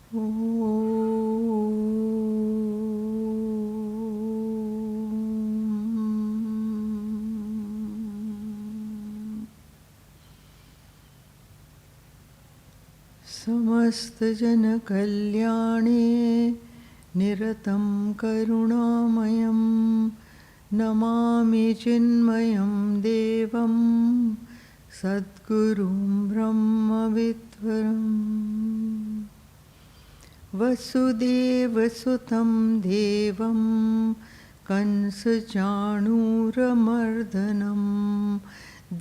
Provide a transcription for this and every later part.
समस्त जन कल्याणे निरतं करुणामयं नमामि चिन्मयं देवं सद्गुरुं ब्रह्मविद्वरम् वसुदेवसुतं देवं कंसचाणूरमर्दनं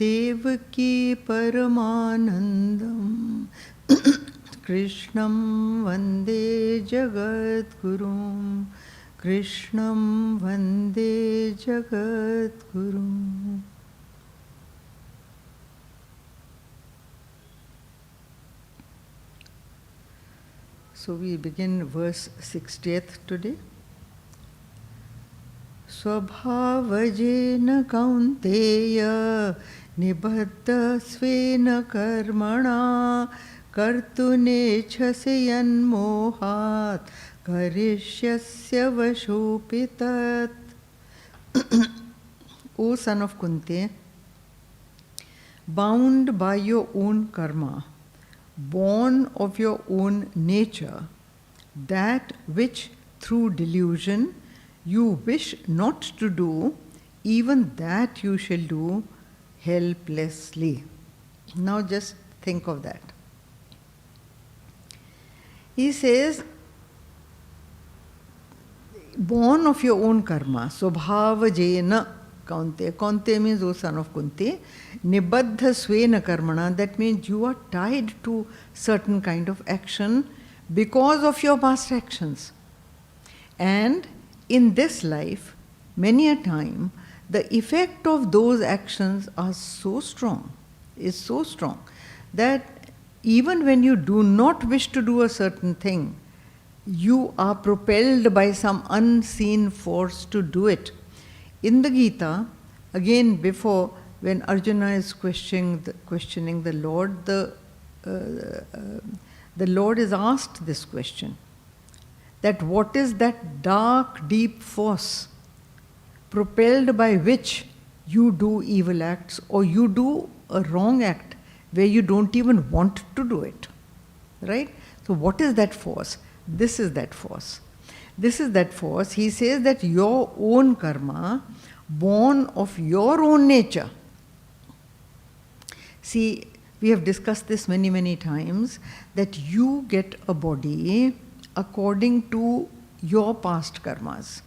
देवकी परमानन्दं कृष्णं वन्दे जगद्गुरुं कृष्णं वन्दे जगद्गुरुम्. So we begin verse 60th today. Swabhavajena kaunteya nibaddha svena karmana kartunechhasi yanmohat karishyasya vashopitat. O son of Kunti, bound by your own karma, born of your own nature, that which through delusion you wish not to do, even that you shall do helplessly. Now just think of that. He says, born of your own karma, swabhavajena kaunte. Kaunte means, O son of Kunti, nibaddha svena karmana, that means you are tied to certain kind of action because of your past actions. And in this life, many a time, the effect of those actions are so strong, is so strong, that even when you do not wish to do a certain thing, you are propelled by some unseen force to do it. In the Geeta, again before, when Arjuna is questioning the Lord, the Lord is asked this question, that what is that dark, deep force propelled by which you do evil acts or you do a wrong act where you don't even want to do it, right? So what is that force? This is that force. This is that force. He says that your own karma, born of your own nature. See, we have discussed this many, many times, that you get a body according to your past karmas.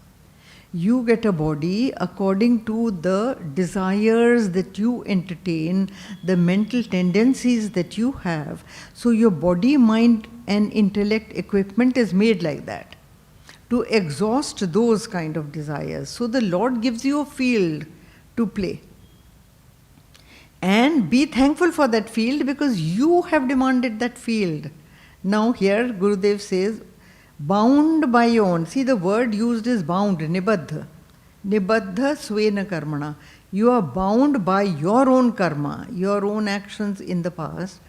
You get a body according to the desires that you entertain, the mental tendencies that you have. So your body, mind and intellect equipment is made like that, to exhaust those kind of desires. So the Lord gives you a field to play. And be thankful for that field because you have demanded that field. Now here Gurudev says, bound by your own. See, the word used is bound, nibaddha. Nibaddha svena karmana. You are bound by your own karma, your own actions in the past,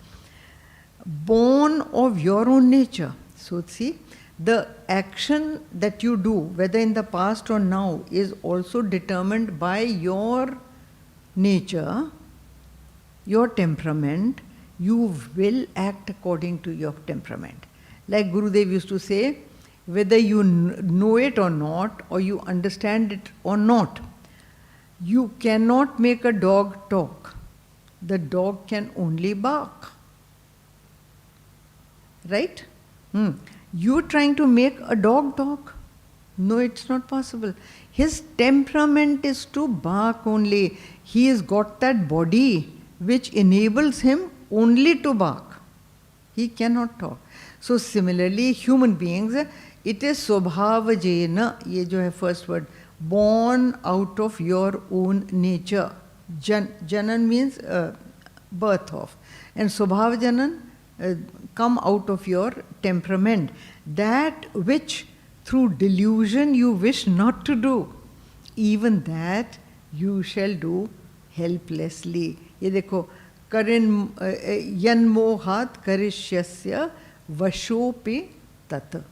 born of your own nature. So see, the action that you do, whether in the past or now, is also determined by your nature, your temperament. You will act according to your temperament. Like Gurudev used to say, whether you know it or not, or you understand it or not, you cannot make a dog talk. The dog can only bark. Right? You trying to make a dog talk? No, it's not possible. His temperament is to bark only. He has got that body which enables him only to bark. He cannot talk. So similarly, human beings, it is swabhavajena, ye jo hai first word, born out of your own nature. Janan means birth of. And swabhavajanan, come out of your temperament. That which through delusion you wish not to do, even that you shall do helplessly. Ye dekho, karin yanmohat karishyasya vashopi tat.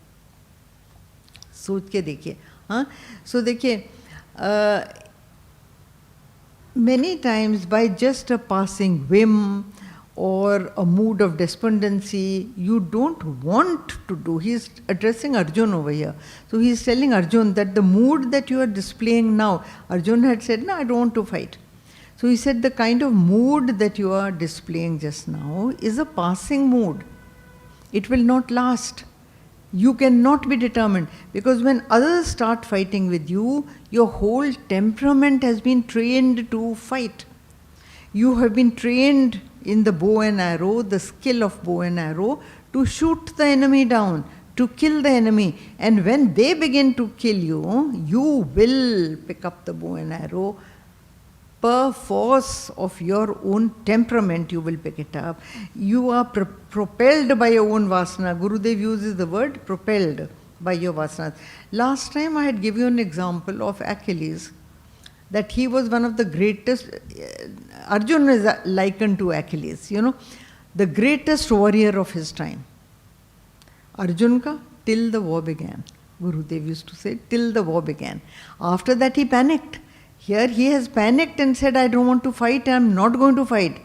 सोच के देखिए. So देखिए, many times by just a passing whim or a mood of despondency, you don't want to do. He's addressing Arjun over here. So he's telling Arjun that the mood that you are displaying now, Arjun had said, no, I don't want to fight. So he said the kind of mood that you are displaying just now is a passing mood. It will not last. You cannot be determined, because when others start fighting with you, your whole temperament has been trained to fight. You have been trained in the bow and arrow, the skill of bow and arrow, to shoot the enemy down, to kill the enemy. And when they begin to kill you, you will pick up the bow and arrow. Per force of your own temperament, you will pick it up. You are propelled by your own vasana. Gurudev uses the word propelled by your vasanas. Last time I had given you an example of Achilles, that he was one of the greatest. Arjuna is likened to Achilles, the greatest warrior of his time. Arjuna, till the war began. Gurudev used to say, till the war began. After that he panicked. Here he has panicked and said, I don't want to fight, I am not going to fight.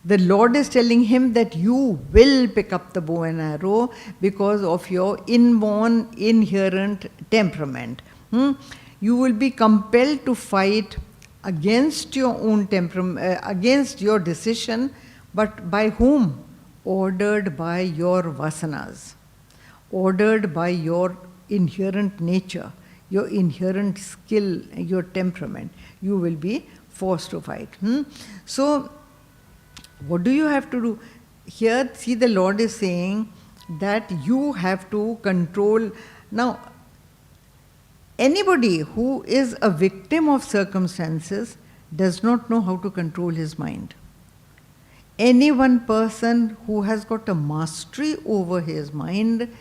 The Lord is telling him that you will pick up the bow and arrow because of your inborn, inherent temperament. You will be compelled to fight against your own temperament, against your decision, but by whom? Ordered by your vasanas, ordered by your inherent nature, your inherent skill, your temperament. You will be forced to fight. So, what do you have to do? Here, see, the Lord is saying that you have to control. Now, anybody who is a victim of circumstances does not know how to control his mind. Any one person who has got a mastery over his mind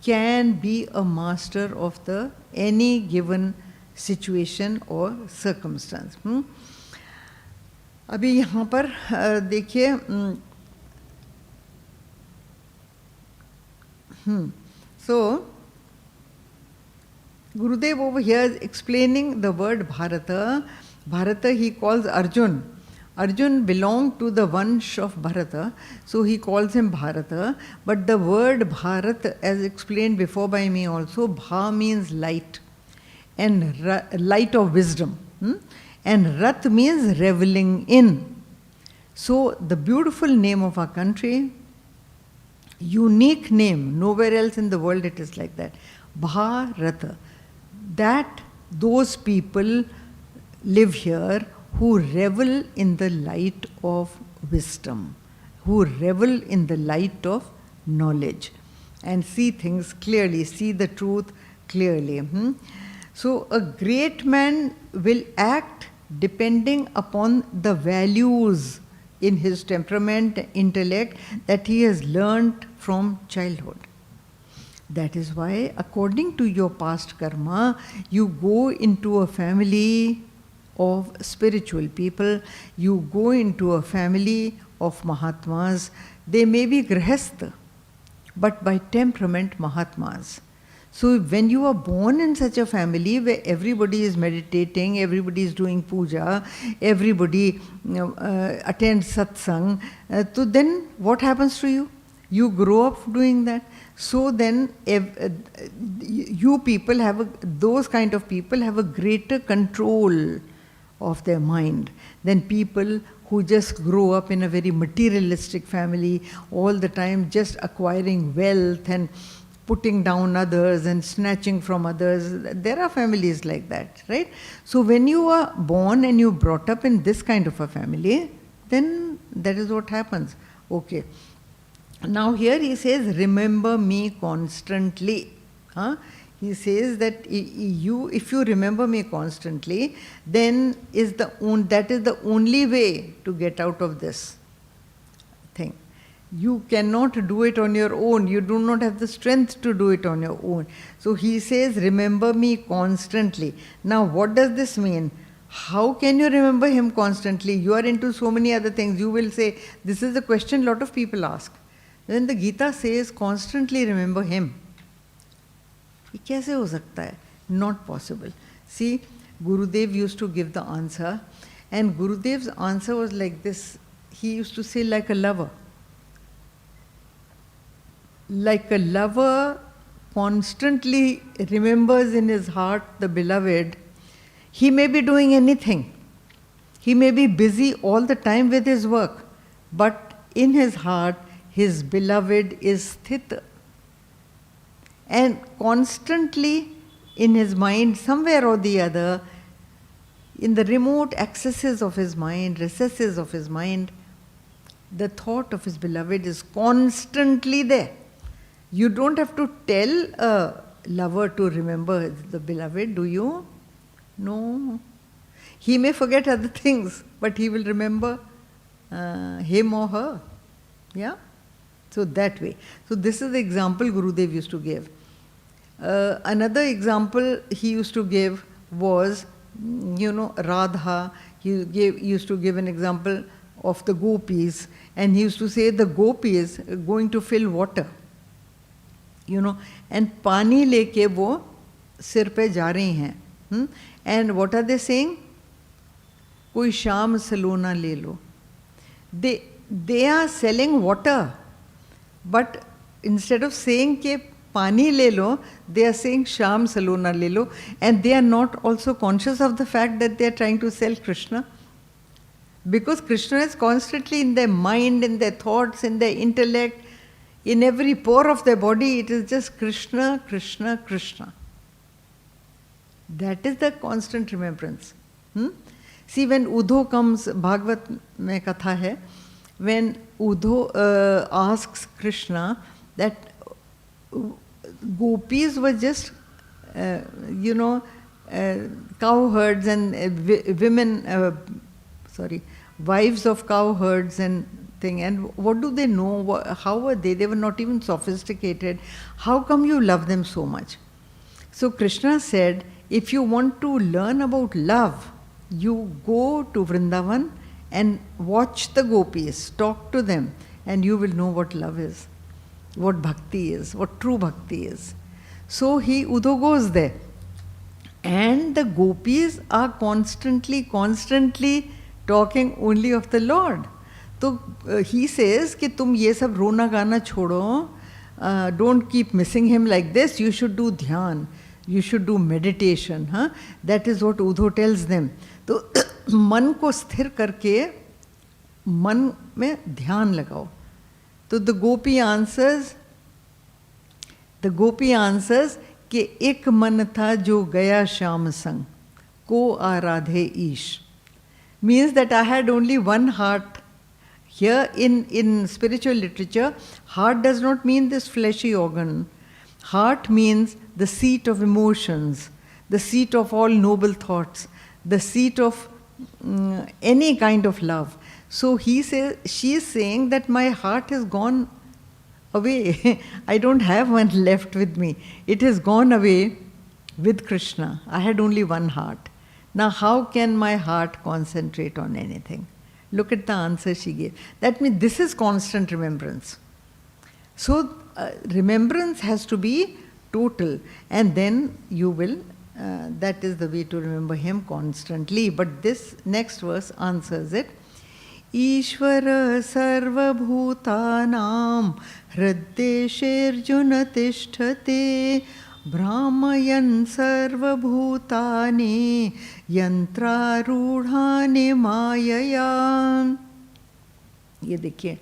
can be a master of any given situation or circumstance. अभी यहाँ पर देखिए, so Gurudev over here is explaining the word Bharata. Bharata he calls Arjun. Arjun belonged to the Vansh of Bharata, so he calls him Bharata. But the word Bharat, as explained before by me also, Bha means light, and light of wisdom. And Rat means reveling in. So the beautiful name of our country, unique name, nowhere else in the world it is like that. Bharata. That those people live here who revel in the light of wisdom, who revel in the light of knowledge and see things clearly, see the truth clearly. So a great man will act depending upon the values in his temperament, intellect that he has learnt from childhood. That is why, according to your past karma, you go into a family of spiritual people, you go into a family of Mahatmas. They may be Grihastha, but by temperament Mahatmas. So when you are born in such a family where everybody is meditating, everybody is doing puja, everybody attends satsang, so then what happens to you? You grow up doing that. So then you people those kind of people have a greater control of their mind than people who just grow up in a very materialistic family, all the time just acquiring wealth and putting down others and snatching from others. There are families like that, right? So when you are born and you brought up in this kind of a family, then that is what happens. Okay. Now here he says, remember me constantly. He says that if you remember me constantly, then that is the only way to get out of this thing. You cannot do it on your own. You do not have the strength to do it on your own. So he says, remember me constantly. Now what does this mean? How can you remember him constantly? You are into so many other things. You will say, this is the question a lot of people ask. Then the Geeta says, constantly remember him. ये कैसे हो सकता है? Not possible. See, Gurudev used to give the answer, and Gurudev's answer was like this. He used to say, like a lover. Like a lover constantly remembers in his heart the beloved. He may be doing anything. He may be busy all the time with his work, but in his heart, his beloved is sthit. And constantly in his mind, somewhere or the other, in the remote accesses of his mind, recesses of his mind, the thought of his beloved is constantly there. You don't have to tell a lover to remember the beloved, do you? No. He may forget other things, but he will remember him or her. Yeah? So that way. So this is the example Gurudev used to give. Another example he used to give was, Radha. He used to give an example of the gopis, and he used to say the gopis are going to fill water. And pani leke wo sir pe ja rahi hain. And what are they saying? Koi sham salona le lo. They are selling water, but instead of saying ke pani le lo, they are saying sham salona le lo, and they are not also conscious of the fact that they are trying to sell Krishna. Because Krishna is constantly in their mind, in their thoughts, in their intellect, in every pore of their body. It is just Krishna, Krishna, Krishna. That is the constant remembrance. See, when Uddho comes, Bhagavad mein katha hai, when Uddho asks Krishna that gopis were just, cowherds and women, wives of cowherds and thing. And what do they know? How were they? They were not even sophisticated. How come you love them so much? So Krishna said, if you want to learn about love, you go to Vrindavan and watch the gopis, talk to them, and you will know what love is, what bhakti is, what true bhakti is. So Uddho goes there. And the gopis are constantly talking only of the Lord. So he says कि तुम ये सब रोना गाना छोड़ो, don't keep missing him like this, you should do dhyan, you should do meditation. That is what Uddho tells them. तो मन को स्थिर करके मन में ध्यान लगाओ. तो the gopi answers कि एक मन था जो गया श्याम संग को आराधे ईश. Means that I had only one heart. Here in spiritual literature, heart does not mean this fleshy organ. Heart means the seat of emotions, the seat of all noble thoughts, the seat of any kind of love. So she is saying that my heart has gone away. I don't have one left with me. It has gone away with Krishna. I had only one heart. Now how can my heart concentrate on anything? Look at the answer she gave. That means this is constant remembrance. So remembrance has to be total, and then you will, that is the way to remember him constantly. But this next verse answers it. Ishvara sarva bhutanam hriddeshirjuna tishthate Brahmayan sarva bhutani yantrarudhani mayaya. ये देखिए,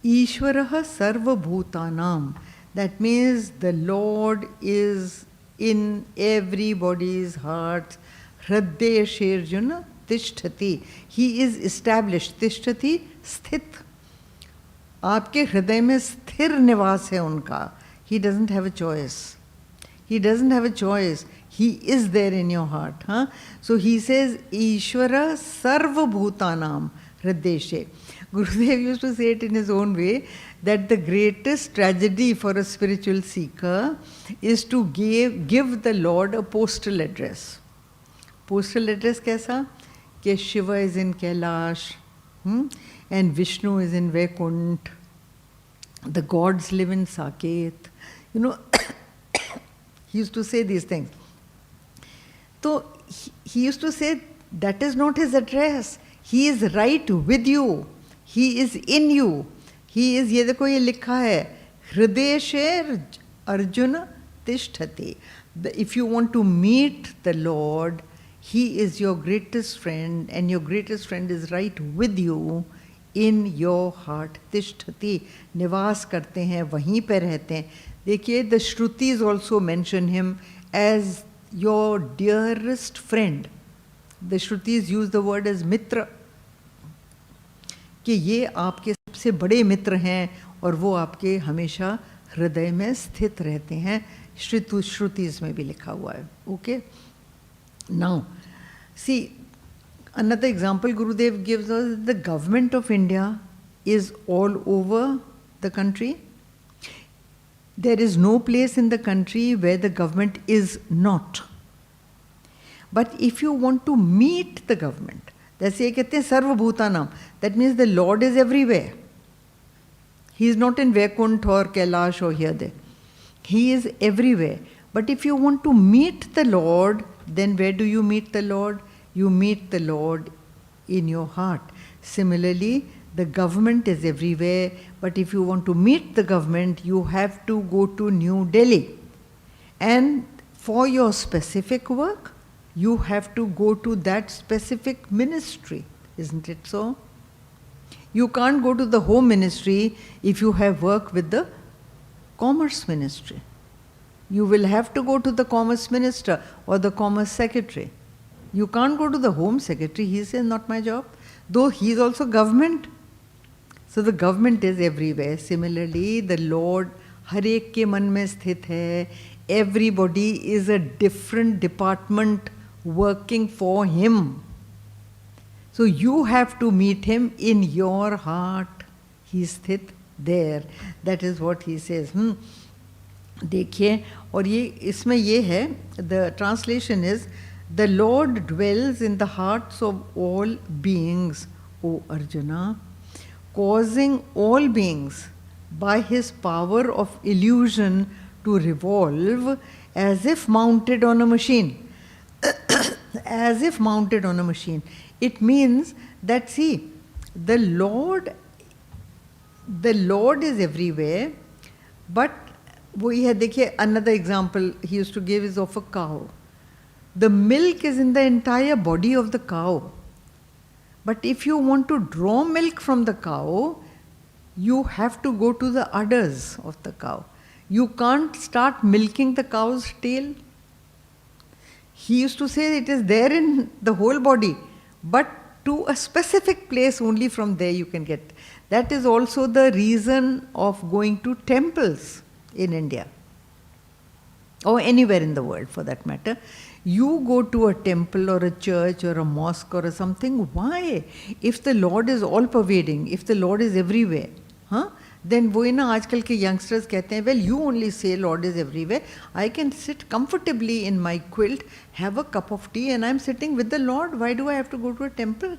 ईश्वरः सर्वभूतानाम. That means the Lord is in everybody's heart. Hridaya shirjuna tishtati. He is established. Tishtati, sthit. आपके हृदय में स्थिर निवास है उनका. He doesn't have a choice. He doesn't have a choice. He is there in your heart. So he says, Ishvara sarva bhutanam hrideshe. Gurudev used to say it in his own way, that the greatest tragedy for a spiritual seeker is to give the Lord a postal address. Postal address kaisa? Ke Shiva is in Kailash, and Vishnu is in Vaikunt. The gods live in Saket. He used to say these things. So he used to say that is not his address. He is right with you. He is in you. He is, ये देखो ये लिखा है, हृदय शेर अर्जुन तिष्ठति. If you want to meet the Lord, He is your greatest friend, and your greatest friend is right with you in your heart. तिष्ठति, निवास करते हैं, वहीं पे रहते हैं. देखिए, the Shrutis also mention him as your dearest friend. The Shrutis use the word as mitra, कि ये आपके सबसे बड़े मित्र हैं और वो आपके हमेशा हृदय में स्थित रहते हैं. श्रुतिस में भी लिखा हुआ है. Okay, now see another example Gurudev gives us. The government of India is all over the country. There is no place in the country where the government is not. But if you want to meet the government, जैसे ये कहते हैं सर्वभूतानाम, that means the Lord is everywhere. He is not in Vaikuntha or Kailash or here there. He is everywhere. But if you want to meet the Lord, then where do you meet the Lord? You meet the Lord in your heart. Similarly, the government is everywhere, but if you want to meet the government, you have to go to New Delhi. And for your specific work, you have to go to that specific ministry. Isn't it so? You can't go to the home ministry if you have work with the commerce ministry. You will have to go to the commerce minister or the commerce secretary. You can't go to the home secretary. He says, not my job. Though he is also government. So the government is everywhere. Similarly, the Lord हर एक के मन में स्थित है. Everybody is a different department working for him. So you have to meet him in your heart. He is स्थित there. That is what he says. देखिए, और ये इसमें ये है, the translation is, the Lord dwells in the hearts of all beings, O Arjuna, causing all beings by his power of illusion to revolve as if mounted on a machine. As if mounted on a machine. It means that, see, the Lord is everywhere, but वही है. देखिए, another example he used to give is of a cow. The milk is in the entire body of the cow. But if you want to draw milk from the cow, you have to go to the udders of the cow. You can't start milking the cow's tail. He used to say it is there in the whole body, but to a specific place only from there you can get. That is also the reason of going to temples in India, or anywhere in the world for that matter. You go to a temple or a church or a mosque or something. Why? If the Lord is all pervading, if the Lord is everywhere, then वो ना आजकल के youngsters कहते हैं, well, you only say Lord is everywhere. I can sit comfortably in my quilt, have a cup of tea, and I'm sitting with the Lord. Why do I have to go to a temple?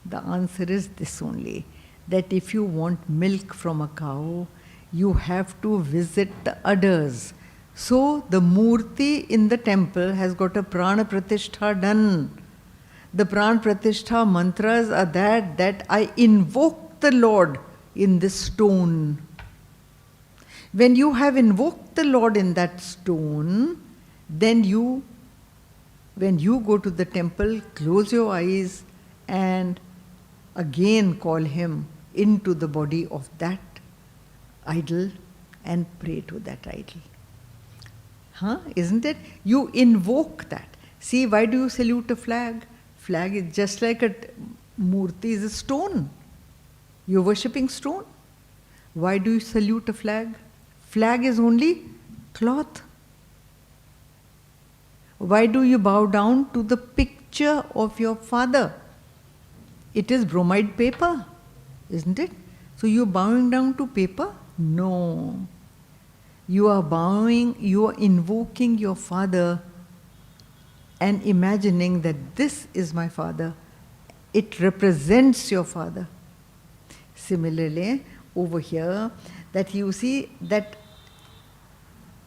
The answer is this only, that if you want milk from a cow, you have to visit the udders. So the Murti in the temple has got a Prana Pratishtha done. The Prana Pratishtha mantras are that I invoke the Lord in this stone. When you have invoked the Lord in that stone, then when you go to the temple, close your eyes and again call him into the body of that idol and pray to that idol. Isn't it? You invoke that. See, why do you salute a flag? Flag is just like a murti is a stone. You're worshipping stone. Why do you salute a flag? Flag is only cloth. Why do you bow down to the picture of your father? It is bromide paper, isn't it? So you're bowing down to paper? No. You are bowing, you are invoking your father and imagining that this is my father. It represents your father. Similarly, over here, that you see that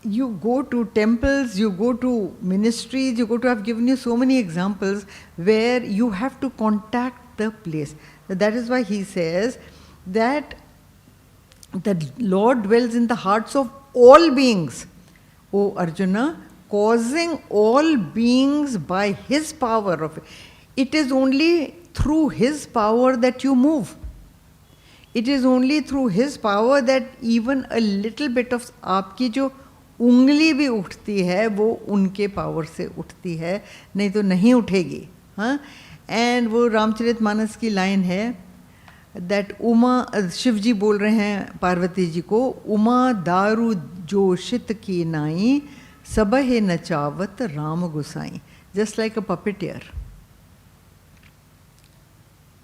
you go to temples, you go to ministries, you go to, I've given you so many examples where you have to contact the place. That is why he says that the Lord dwells in the hearts of all beings. O Arjuna, causing all beings by his power of it. It is only through his power that you move. It is only through his power that even a little bit of आपकी जो उंगली भी उठती है वो उनके power से उठती है, नहीं तो नहीं उठेगी. हाँ, एंड वो रामचरितमानस की लाइन है दैट उमा, शिव जी बोल रहे हैं पार्वती जी को, उमा दारू जोशित की नाई सबहे नचावत राम गुसाई. Just like a puppeteer.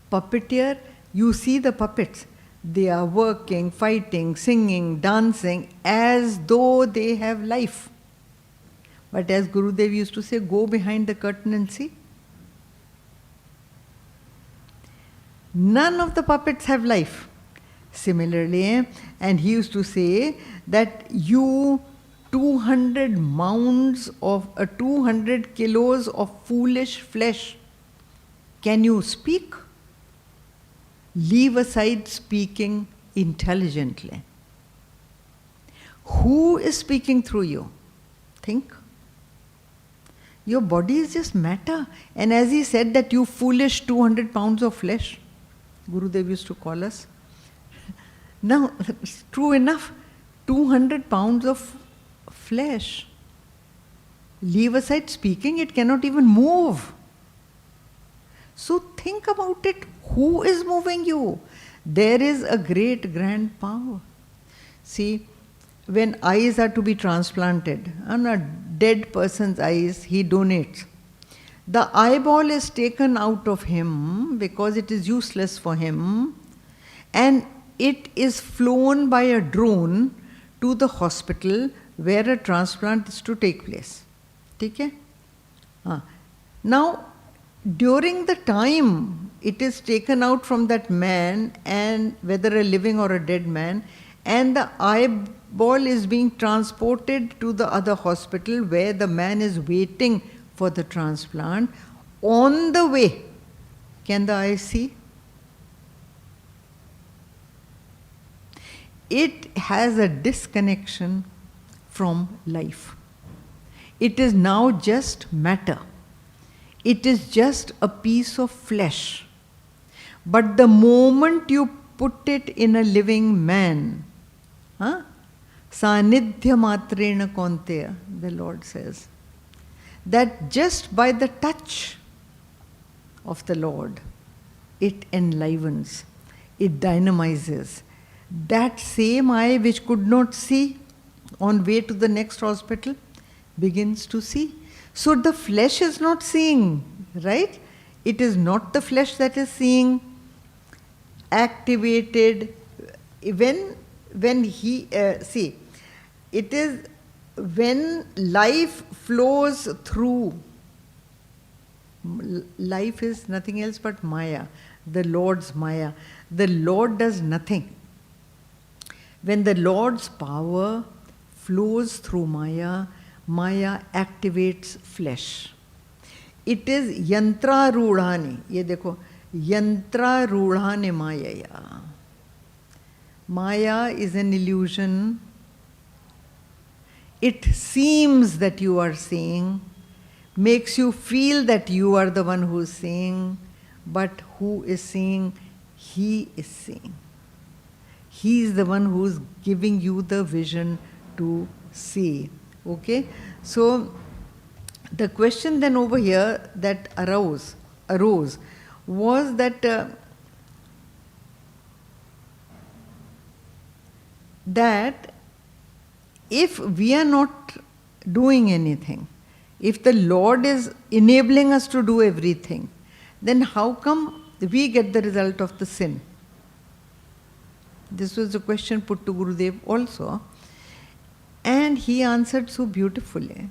Puppeteer, you see the puppets. They are working, fighting, singing, dancing as though they have life. But as Gurudev used to say, go behind the curtain and see. None of the puppets have life. Similarly, and he used to say that you 200 mounds of 200 kilos of foolish flesh, can you speak? Leave aside speaking intelligently. Who is speaking through you? Think. Your body is just matter. And as he said that you foolish 200 pounds of flesh, Gurudev used to call us. Now, it's true enough, 200 pounds of flesh. Leave aside speaking, it cannot even move. So think about it. Who is moving you? There is a great grand power. See, when eyes are to be transplanted, on a dead person's eyes, he donates. The eyeball is taken out of him because it is useless for him, and it is flown by a drone to the hospital where a transplant is to take place. Okay? Now, during the time it is taken out from that man, and whether a living or a dead man, and the eyeball is being transported to the other hospital where the man is waiting for the transplant, on the way, can the eye see? It has a disconnection from life. It is now just matter. It is just a piece of flesh. But the moment you put it in a living man, sanidhya matrena konteya, the Lord says, that just by the touch of the Lord, it enlivens, it dynamizes. That same eye which could not see on way to the next hospital begins to see. So the flesh is not seeing, right? It is not the flesh that is seeing. Activated when he see, it is when life flows through. Life is nothing else but Maya, the Lord's Maya. The Lord does nothing. When the Lord's power flows through Maya, Maya activates flesh. It is yantra rudhani. Ye dekho, yantra rudhani mayaya. Maya is an illusion. It seems that you are seeing, makes you feel that you are the one who is seeing, but who is seeing? He is seeing. He is the one who is giving you the vision to see. Okay? So, the question then over here that arose was that that if we are not doing anything, if the Lord is enabling us to do everything, then how come we get the result of the sin? This was a question put to Gurudev also. And he answered so beautifully.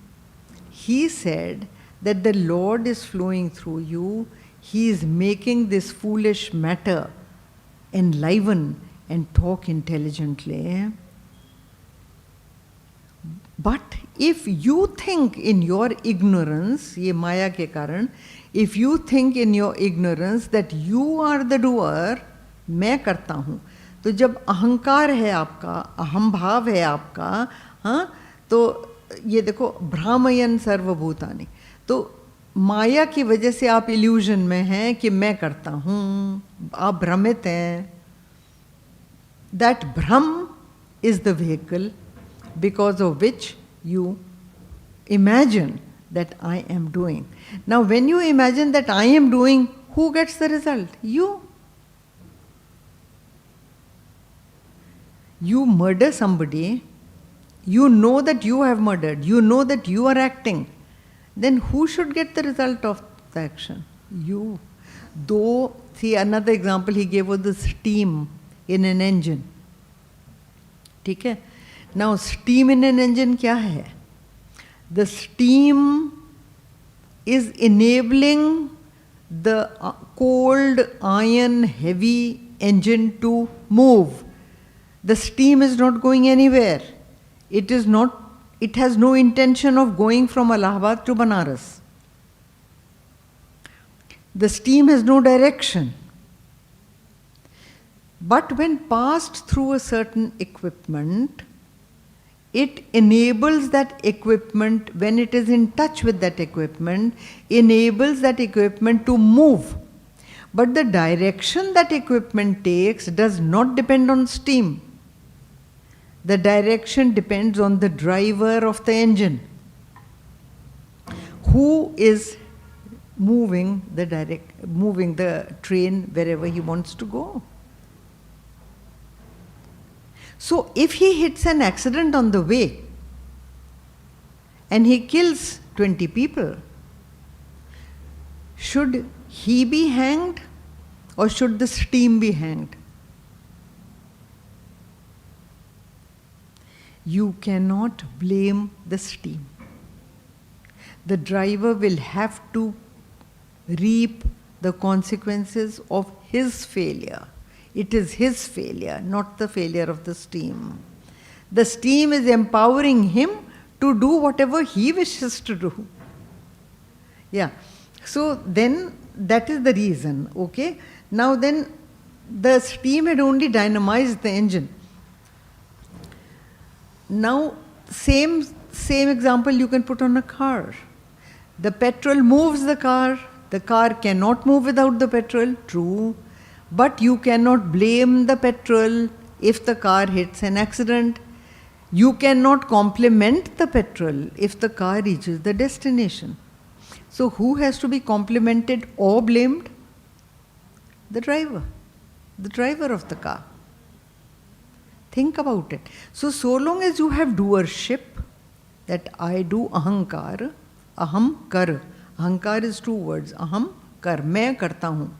He said that the Lord is flowing through you. He is making this foolish matter enliven and talk intelligently. But if you think in your ignorance, ये माया के कारण, if you think in your ignorance that you are the doer, मैं करता हूँ, तो जब अहंकार है आपका, अहम भाव है आपका, हाँ, तो ये देखो भ्रामयन सर्वभूतानि, तो माया की वजह से आप इल्यूजन में हैं कि मैं करता हूँ, आप भ्रमित हैं. That Brahm is the vehicle because of which you imagine that I am doing. Now, when you imagine that I am doing, who gets the result? You. You murder somebody, you know that you have murdered, you know that you are acting, then who should get the result of the action? You. Though, see, another example he gave was the steam in an engine. ठीक है. Now steam in an engine क्या है? The steam is enabling the cold iron heavy engine to move. The steam is not going anywhere. It is not, it has no intention of going from Allahabad to Banaras. The steam has no direction. But when passed through a certain equipment, it enables that equipment, when it is in touch with that equipment, enables that equipment to move. But the direction that equipment takes does not depend on steam. The direction depends on the driver of the engine, who is moving the train wherever he wants to go. So if he hits an accident on the way and he kills 20 people, should he be hanged or should the steam be hanged? You cannot blame the steam. The driver will have to reap the consequences of his failure. It is his failure, not the failure of the steam. The steam is empowering him to do whatever he wishes to do. Yeah. So then that is the reason. Okay. Now then the steam had only dynamized the engine. Now same example you can put on a car. The petrol moves the car. The car cannot move without the petrol. True. But you cannot blame the petrol if the car hits an accident. You cannot compliment the petrol if the car reaches the destination. So who has to be complimented or blamed? The driver of the car. Think about it. So long as you have doership, that I do ahankar, aham kar. Ahankar is two words. Aham kar, मैं करता हूँ.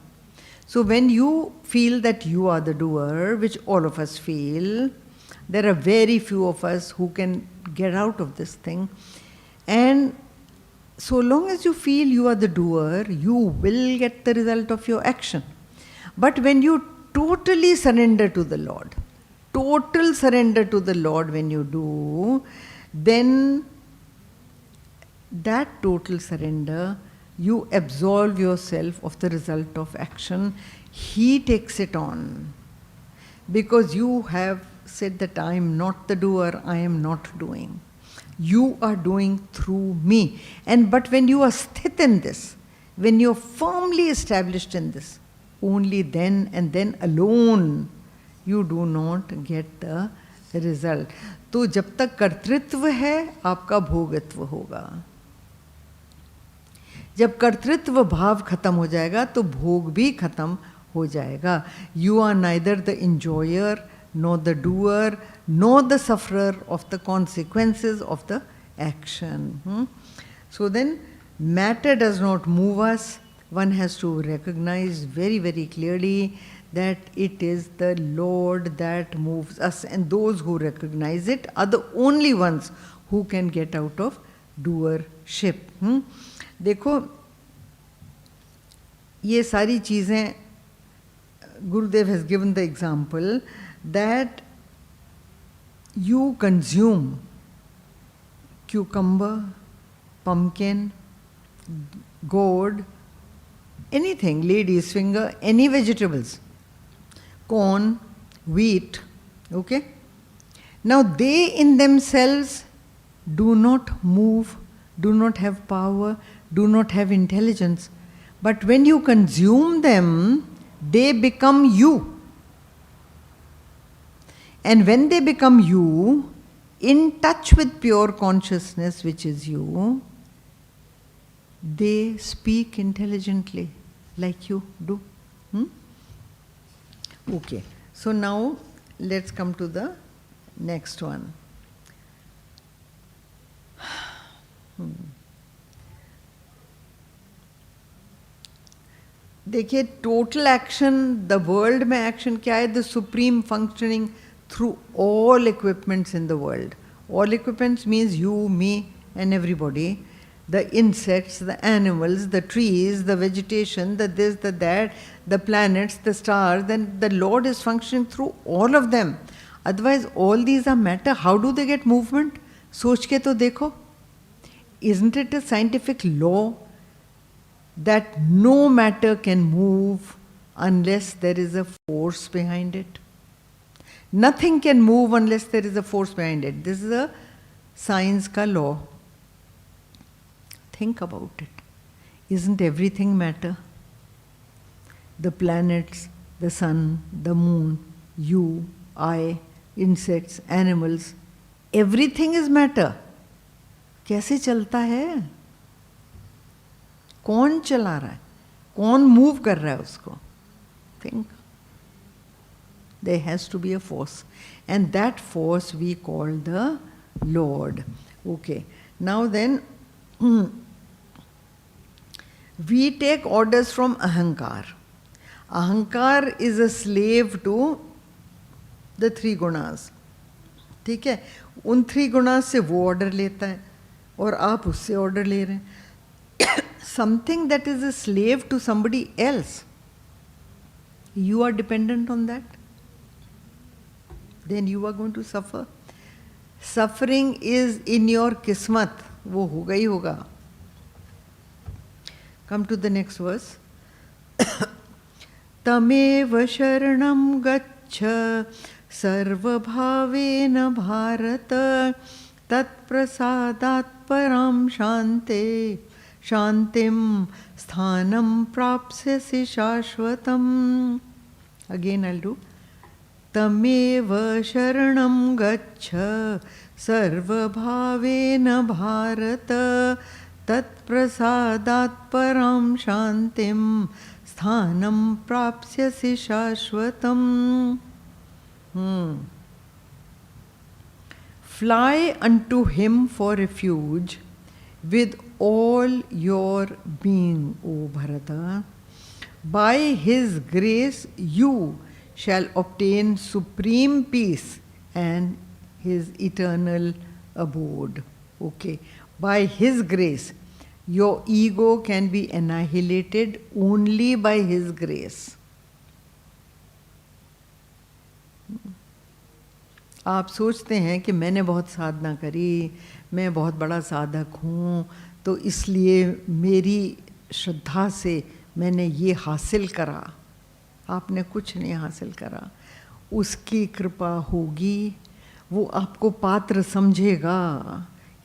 So when you feel that you are the doer, which all of us feel, there are very few of us who can get out of this thing. And so long as you feel you are the doer, you will get the result of your action. But when you totally surrender to the Lord, total surrender to the Lord when you do, then that total surrender, you absolve yourself of the result of action. He takes it on. Because you have said that I am not the doer, I am not doing. You are doing through me. But when you are sthit in this, when you are firmly established in this, only then and then alone you do not get the result. तो जब तक कर्तृत्व है, आपका भोगत्व होगा. जब कर्तृत्व भाव खत्म हो जाएगा तो भोग भी खत्म हो जाएगा. You are neither the enjoyer, nor the doer, nor the sufferer of the consequences of the action. So then, matter does not move us. One has to recognize very, very clearly that it is the Lord that moves us, and those who recognize it are the only ones who can get out of doership. देखो ये सारी चीज़ें, Gurudev has given the example that you consume cucumber, pumpkin, gourd, anything, lady's finger, any vegetables, corn, wheat, okay? Now they in themselves do not move, do not have power, do not have intelligence. But when you consume them, they become you. And when they become you, in touch with pure consciousness, which is you, they speak intelligently like you do. Okay, so now let's come to the next one. देखिए, total action, the world में action क्या है? The supreme functioning through all equipments in the world. All equipments means you, me, and everybody. The insects, the animals, the trees, the vegetation, the this, the that, the planets, the stars. Then the Lord is functioning through all of them. Otherwise, all these are matter. How do they get movement? सोच के तो देखो. Isn't it a scientific law that no matter can move unless there is a force behind it? Nothing can move unless there is a force behind it. This is a science ka law. Think about it. Isn't everything matter? The planets, the sun, the moon, you, I, insects, animals, everything is matter. कैसे चलता है? कौन चला रहा है? कौन move कर रहा है उसको? Think. There has to be a force. And that force we call the Lord. Okay. Now then, we take orders from Ahankar. Ahankar is a slave to the three gunas. ठीक है? उन three gunas से वो order लेता है और आप उससे order ले रहे हैं. Something that is a slave to somebody else, you are dependent on that, then you are going to suffer. Suffering is in your kismat. वो होगा ही होगा. Come to the next verse. तमेव शरणं गच्छ सर्वभावेन भारत तत्प्रसादात् परां शान्ते शान्तिं स्थानं प्राप्स्यसि शाश्वतम्. Again I'll do. तमेव शरणं गच्छ सर्वभावेन भारत तत्प्रसादात् परां शान्तिं स्थानं प्राप्स्यसि शाश्वतम्. Fly unto him for refuge with all your being, O Bharata. By his grace you shall obtain supreme peace and his eternal abode. Okay. By his grace, your ego can be annihilated only by his grace. आप सोचते हैं कि मैंने बहुत साधना करी, मैं बहुत बड़ा साधक हूँ, तो इसलिए मेरी श्रद्धा से मैंने ये हासिल करा. आपने कुछ नहीं हासिल करा. उसकी कृपा होगी, वो आपको पात्र समझेगा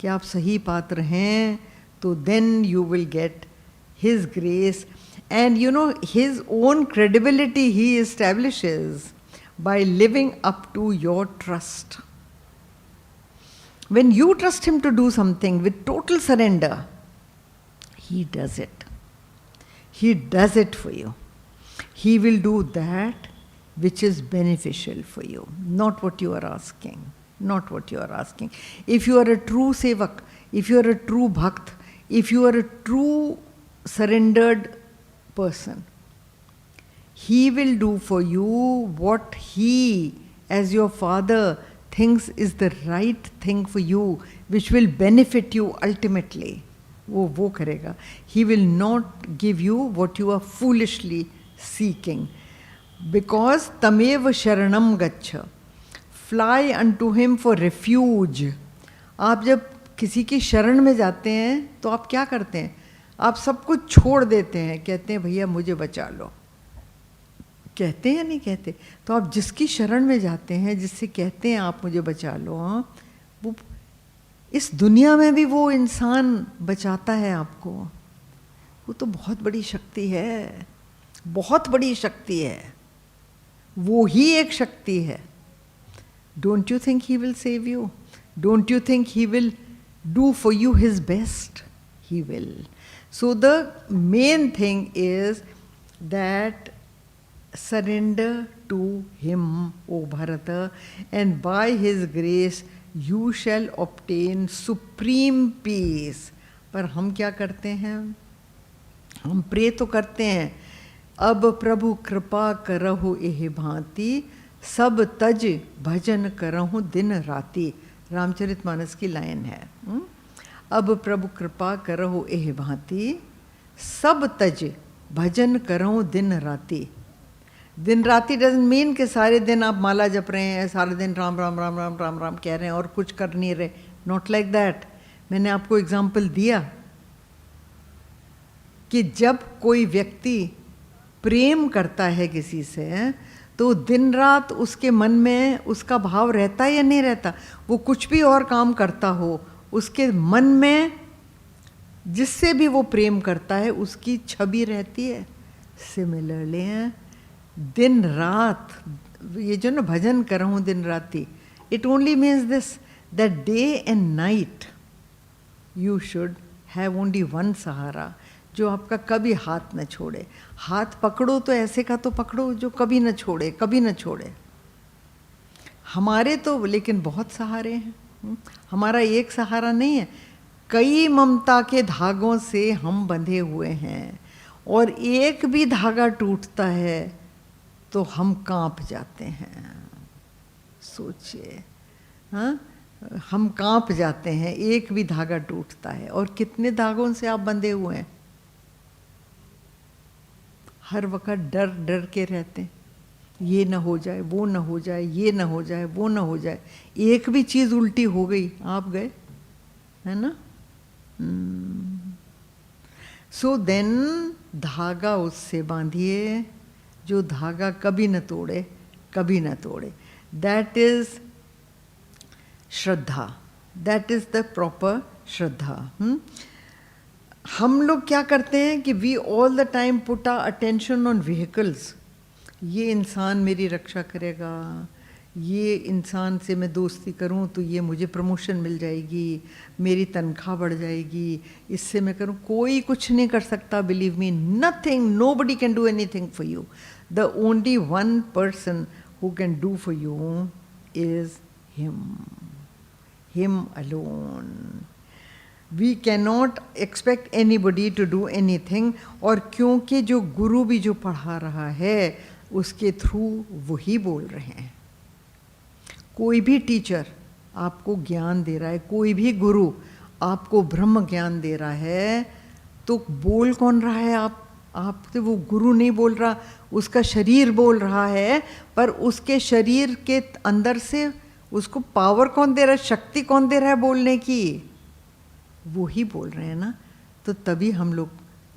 कि आप सही पात्र हैं, तो then you will get his grace. And you know, his own credibility he establishes by living up to your trust. When you trust him to do something with total surrender, he does it. He does it for you. He will do that which is beneficial for you, not what you are asking. Not what you are asking. If you are a true sevak, if you are a true bhakt, if you are a true surrendered person, he will do for you what he, as your father, thinks is the right thing for you, which will benefit you ultimately. वो करेगा. He will not give you what you are foolishly seeking. Because tamev sharanam gaccha. Fly unto him for refuge. आप जब किसी की शरण में जाते हैं तो आप क्या करते हैं? आप सब कुछ छोड़ देते हैं, कहते हैं भैया मुझे बचा लो, कहते हैं नहीं कहते? तो आप जिसकी शरण में जाते हैं, जिससे कहते हैं आप मुझे बचा लो, वो इस दुनिया में भी वो इंसान बचाता है आपको। वो तो बहुत बड़ी शक्ति है, बहुत बड़ी शक्ति है, वो ही एक शक्ति है। Don't you think he will save you? Don't you think he will do for you his best? He will. So the main thing is that surrender to him, O Bharata, and by his grace you shall obtain supreme peace. पर हम क्या करते हैं? हम pray तो करते हैं, अब प्रभु कृपा करहु एह भांति, सब तज भजन करहु दिन राति. रामचरितमानस की लाइन है. अब प्रभु कृपा करहु एह भांति, सब तज भजन करहु दिन राति. दिन राति डजंट मीन कि सारे दिन आप माला जप रहे हैं, सारे दिन राम राम राम राम राम राम कह रहे हैं और कुछ कर नहीं रहे. Not like that. मैंने आपको एग्जाम्पल दिया कि जब कोई व्यक्ति प्रेम करता है किसी से, तो दिन रात उसके मन में उसका भाव रहता है या नहीं रहता? वो कुछ भी और काम करता हो, उसके मन में जिससे भी वो प्रेम करता है उसकी छवि रहती है. सिमिलरली दिन रात ये जो ना भजन कर रहा हूँ दिन राति, it only means this that day and night you should have only one सहारा, जो आपका कभी हाथ न छोड़े. हाथ पकड़ो तो ऐसे का तो पकड़ो जो कभी न छोड़े, कभी न छोड़े. हमारे तो लेकिन बहुत सहारे हैं. हमारा एक सहारा नहीं है, कई ममता के धागों से हम बंधे हुए हैं, और एक भी धागा टूटता है तो हम कांप जाते हैं. सोचिए, हाँ, हम कांप जाते हैं एक भी धागा टूटता है. और कितने धागों से आप बंधे हुए हैं? हर वक्त डर डर के रहते हैं, ये ना हो जाए, वो ना हो जाए, ये ना हो जाए, वो ना हो जाए. एक भी चीज़ उल्टी हो गई आप गए, है ना. सो देन धागा उससे बांधिए जो धागा कभी न तोड़े, कभी न तोड़े. दैट इज श्रद्धा, दैट इज द प्रॉपर श्रद्धा. हम लोग क्या करते हैं कि we all the time put our attention on vehicles. ये इंसान मेरी रक्षा करेगा, ये इंसान से मैं दोस्ती करूं तो ये मुझे प्रमोशन मिल जाएगी, मेरी तनख्वाह बढ़ जाएगी, इससे मैं करूं. कोई कुछ नहीं कर सकता. Believe me, nothing, nobody can do anything for you. The only one person who can do for you is him alone. We cannot expect anybody to do anything. और क्योंकि जो गुरु भी जो पढ़ा रहा है उसके थ्रू वही बोल रहे हैं. कोई भी टीचर आपको ज्ञान दे रहा है, कोई भी गुरु आपको ब्रह्म ज्ञान दे रहा है, तो बोल कौन रहा है? आप तो वो गुरु नहीं बोल रहा, उसका शरीर बोल रहा है. पर उसके शरीर के अंदर से उसको पावर कौन दे रहा है, शक्ति कौन दे रहा है बोलने की? वो ही बोल रहे हैं ना. तो तभी हम लोग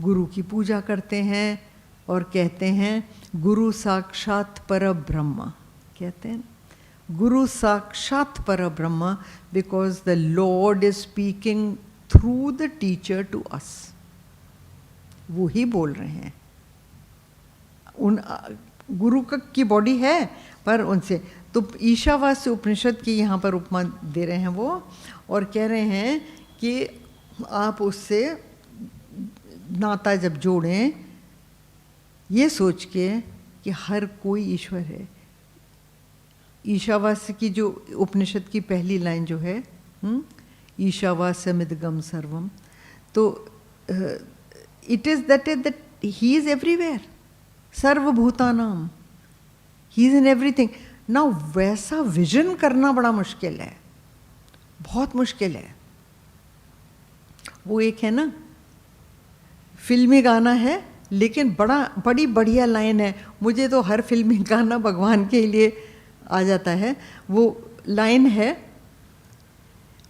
गुरु की पूजा करते हैं और कहते हैं गुरु साक्षात पर ब्रह्म. कहते हैं गुरु साक्षात पर ब्रह्म, because the lord is speaking through the teacher to us. वो ही बोल रहे हैं. उन गुरु की बॉडी है पर उनसे. तो ईशावास्य उपनिषद की यहाँ पर उपमा दे रहे हैं वो, और कह रहे हैं कि आप उससे नाता जब जोड़ें ये सोच के कि हर कोई ईश्वर है. ईशावास्य की जो उपनिषद की पहली लाइन जो है, ईशावास्यमिदगम सर्वम, तो it is that he is everywhere, सर्वभूतानाम, he is in everything. Now वैसा विजन करना बड़ा मुश्किल है, बहुत मुश्किल है. वो एक है ना फिल्मी गाना है, लेकिन बड़ी बढ़िया लाइन है. मुझे तो हर फिल्मी गाना भगवान के लिए आ जाता है. वो लाइन है,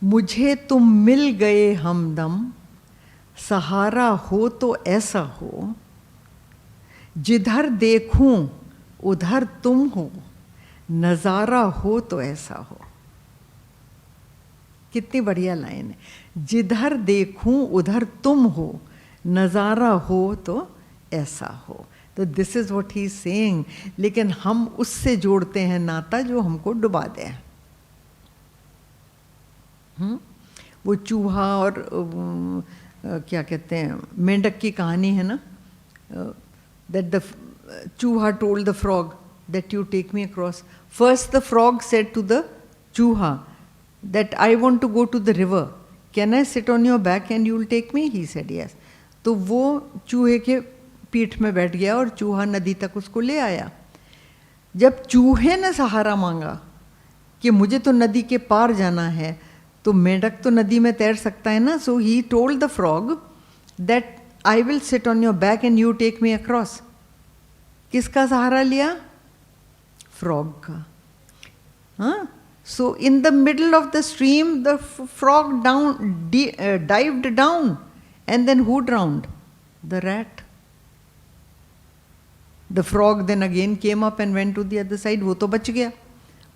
मुझे तुम मिल गए हमदम, सहारा हो तो ऐसा हो, जिधर देखूं उधर तुम हो, नजारा हो तो ऐसा हो। कितनी बढ़िया लाइन है, जिधर देखूं उधर तुम हो, नजारा हो तो ऐसा हो। तो this is what he is saying. लेकिन हम उससे जोड़ते हैं नाता जो हमको डुबा दे। वो चूहा और क्या कहते हैं, मेंढक की कहानी है ना, that the chuha told the frog that you take me across. First the frog said to the chuha that I want to go to the river. Can I sit on your back and you will take me? He said yes. तो वो चूहे के पीठ में बैठ गया और चूहा नदी तक उसको ले आया। जब चूहे ने सहारा मांगा कि मुझे तो नदी के पार जाना है, तो मेंढक तो नदी में तैर सकता है ना। So he told the frog that I will sit on your back and you take me across. किसका सहारा लिया? फ्रॉग का। हाँ, so in the middle of the stream the frog dived down, and then who drowned? The rat. The frog then again came up and went to the other side. वो तो बच गया,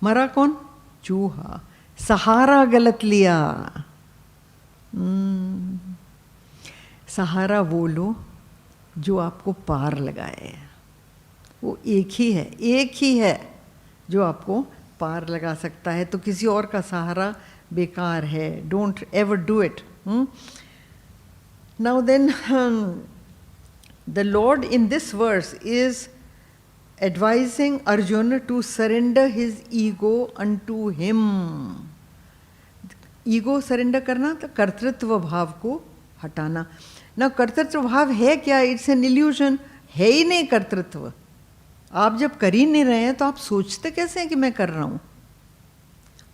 मरा कौन? चूहा। सहारा गलत लिया। सहारा वो लो जो आपको पार लगाए। वो एक ही है जो आपको पार लगा सकता है। तो किसी और का सहारा बेकार है। Don't ever do it. Now then the lord in this verse is advising Arjun to surrender his ego unto him. Ego surrender करना, तो कर्तृत्व भाव को हटाना ना। कर्तृत्व भाव है क्या? It's an illusion. है ही नहीं कर्तृत्व। आप जब कर ही नहीं रहे हैं तो आप सोचते कैसे हैं कि मैं कर रहा हूं?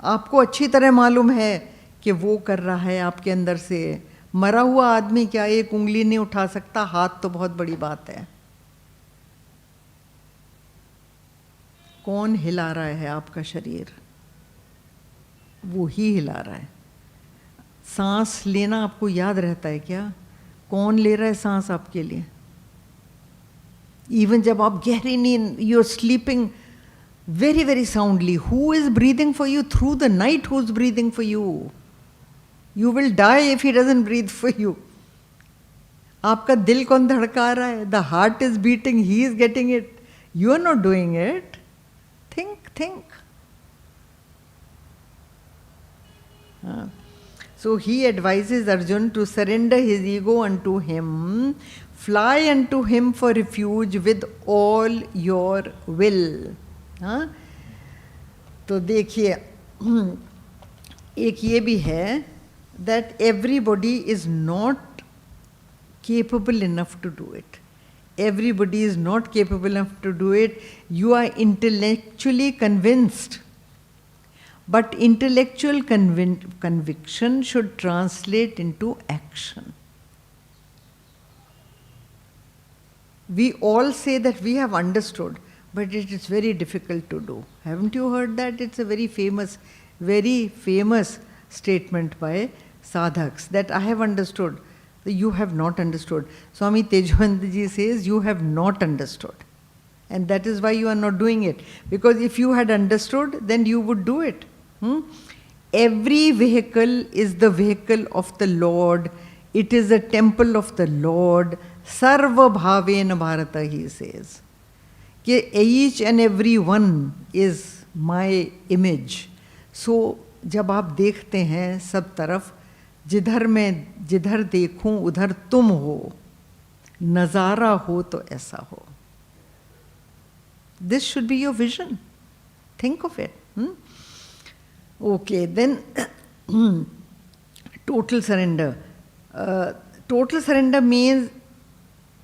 आपको अच्छी तरह मालूम है कि वो कर रहा है आपके अंदर से। मरा हुआ आदमी क्या एक उंगली नहीं उठा सकता? हाथ तो बहुत बड़ी बात है। कौन हिला रहा है आपका शरीर? वो ही हिला रहा है। सांस लेना आपको याद रहता है क्या? कौन ले रहा है सांस आपके लिए? इवन जब आप गहरी नींद, you are sleeping very very soundly, who is breathing for you through the night? Who is breathing for you? You will die if he doesn't breathe for you. आपका दिल कौन धड़का रहा है? The heart is beating, he is getting it, you are not doing it. Think. So he advises Arjun to surrender his ego unto him, fly unto him for refuge with all your will. हाँ, तो देखिए एक ये भी है that everybody is not capable enough to do it. Everybody is not capable enough to do it. You are intellectually convinced. But intellectual conviction should translate into action. We all say that we have understood, but it is very difficult to do. Haven't you heard that? It's a very famous statement by sadhaks that I have understood. You have not understood. Swami Tejavananda ji says you have not understood. And that is why you are not doing it. Because if you had understood, then you would do it. Every vehicle is the vehicle of the Lord. It is a temple of the Lord. Sarva bhavena bharata, he says. Each and every one is my image. So जब आप देखते हैं सब तरफ, जिधर देखूं उधर तुम हो, नजारा हो तो ऐसा हो. This should be your vision. Think of it. Okay, then total surrender. Total surrender means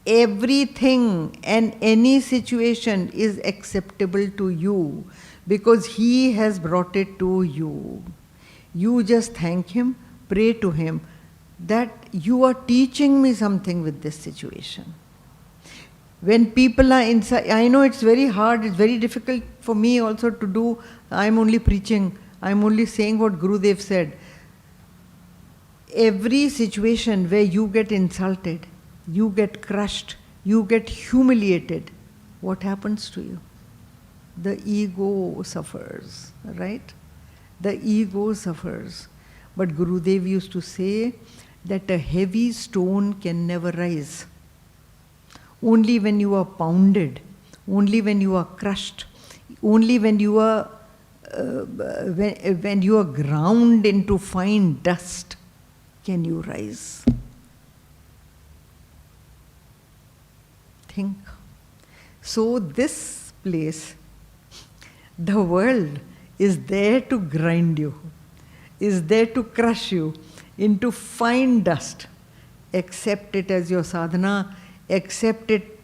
everything and any situation is acceptable to you because He has brought it to you. You just thank Him, pray to Him that you are teaching me something with this situation. When people are inside, I know it's very hard, it's very difficult for me also to do. I'm only preaching, I'm only saying what Gurudev said. every situation where you get insulted, you get crushed, you get humiliated, what happens to you? The ego suffers, right? The ego suffers. But Gurudev used to say that a heavy stone can never rise. Only when you are pounded, only when you are crushed, only when you are when you are ground into fine dust, can you rise. Think. So this place, the world, is there to grind you, is there to crush you into fine dust. Accept it as your sadhana, accept it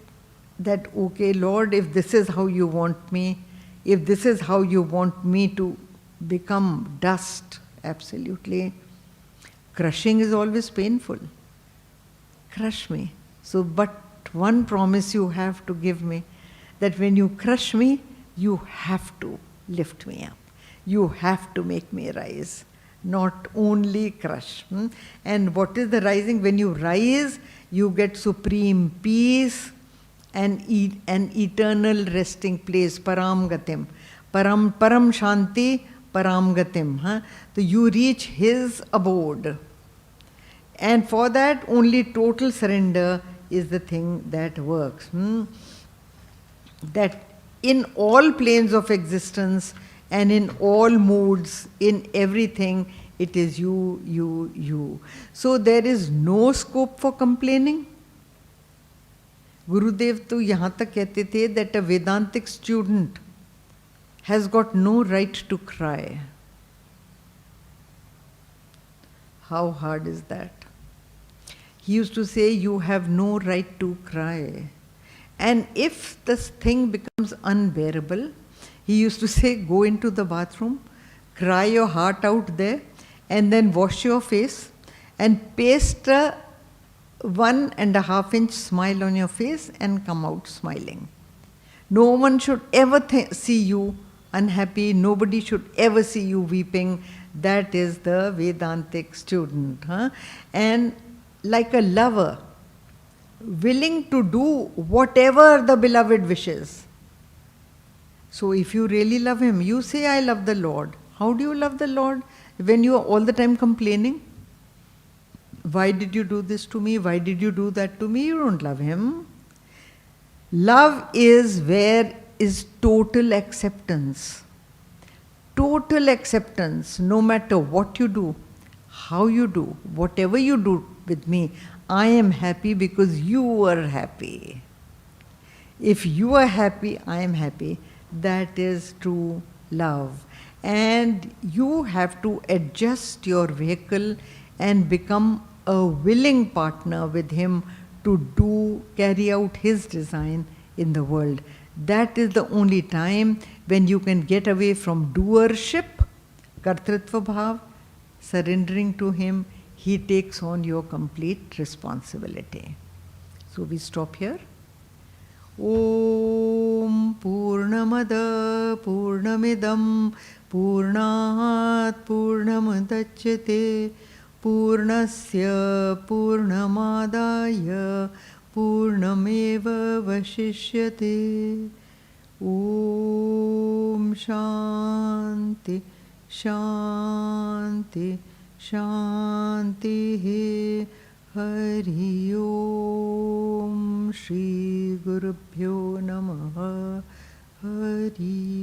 that, okay, Lord, if this is how you want me, if this is how you want me to become dust, absolutely. Crushing is always painful. Crush me. So, but one promise you have to give me, that when you crush me, you have to lift me up. You have to make me rise, not only crush. And what is the rising? When you rise, you get supreme peace and an eternal resting place, param gatim. Param shanti, param gatim. So you reach his abode. And for that, only total surrender is the thing that works. That in all planes of existence and in all moods, in everything, it is you, you, you. So there is no scope for complaining. Gurudev to yahan tak kehte the that a Vedantic student has got no right to cry. How hard is that? He used to say, you have no right to cry. And if this thing becomes unbearable, he used to say, go into the bathroom, cry your heart out there, and then wash your face and paste a 1.5 inch smile on your face and come out smiling. No one should ever see you unhappy. Nobody should ever see you weeping. That is the Vedantic student. And like a lover, willing to do whatever the beloved wishes. So if you really love him, you say, I love the Lord. How do you love the Lord? When you are all the time complaining, why did you do this to me? Why did you do that to me? You don't love him. Love is where is total acceptance. Total acceptance, no matter what you do, how you do, whatever you do with me, I am happy because you are happy. If you are happy, I am happy. That is true love. And you have to adjust your vehicle and become a willing partner with him to carry out his design in the world. That is the only time when you can get away from doership, kartritva bhav, surrendering to him. He takes on your complete responsibility. So we stop here. Om Purnamada Purnamidam Purnat Purnamadachyate Purnasya Purnamadaya Purnameva Vashishyate. Om Shanti Shanti Shanti. Hari Om Shri Gurubhyo Namaha. Hari